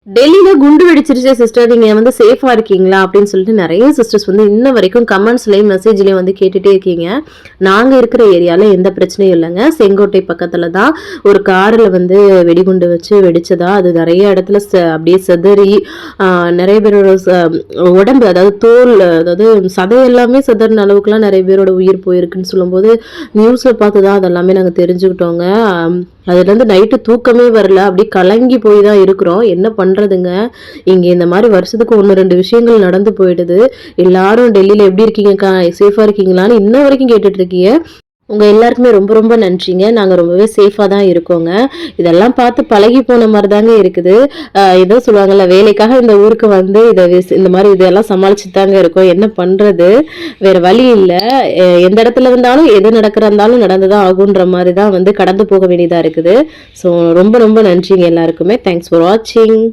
டெல்லியில குண்டு வெடிச்சிருச்சு சிஸ்டர், நீங்க வந்து சேஃபா இருக்கீங்களா அப்படின்னு சொல்லிட்டு நிறைய சிஸ்டர்ஸ் வந்து இன்ன வரைக்கும் கமெண்ட்ஸ்லயும் மெசேஜ்லயும் வந்து கேட்டுட்டே இருக்கீங்க. நாங்க இருக்கிற ஏரியால எந்த பிரச்சனையும் இல்லைங்க. செங்கோட்டை பக்கத்துல தான் ஒரு கார்ல வந்து வெடிகுண்டு வச்சு வெடிச்சதா, அது நிறைய இடத்துல அப்படியே சிதறி நிறைய பேரோட உடம்பு, அதாவது தோல், அதாவது சதை எல்லாமே சிதறின அளவுக்குலாம் நிறைய பேரோட உயிர் போயிருக்குன்னு சொல்லும்போது நியூஸ்ல பார்த்துதான் அதெல்லாமே நாங்க தெரிஞ்சுக்கிட்டோங்க. அதுல இருந்து நைட்டு தூக்கமே வரல, அப்படியே கலங்கி போய் தான் இருக்கிறோம். என்ன பண்றதுங்க, இங்க இந்த மாதிரி வருஷத்துக்கு 1-2 விஷயங்கள் நடந்து போயிடுது. எல்லாரும் டெல்லியில எப்படி இருக்கீங்கக்கா, சேஃபா இருக்கீங்களான்னு இன்ன வரைக்கும் கேட்டுட்டு இருக்கீங்க. உங்க எல்லாருக்குமே ரொம்ப ரொம்ப நன்றிங்க. நாங்க ரொம்பவே சேஃபா தான் இருக்கோங்க. இதெல்லாம் பார்த்து பழகி போன மாதிரி தாங்க இருக்குது. ஏதோ சொல்லுவாங்கல்ல, வேலைக்காக இந்த ஊருக்கு வந்து இந்த மாதிரி இதெல்லாம் சமாளிச்சு தாங்க இருக்கோம். என்ன பண்றது, வேற வழி இல்ல. எந்த இடத்துல இருந்தாலும் எது நடக்கிறதாலும் நடந்துதான் ஆகுன்ற மாதிரி தான் வந்து கடந்து போக வேண்டியதா இருக்குது. ஸோ ரொம்ப ரொம்ப நன்றிங்க எல்லாருக்குமே. தேங்க்ஸ் ஃபார் வாட்சிங்.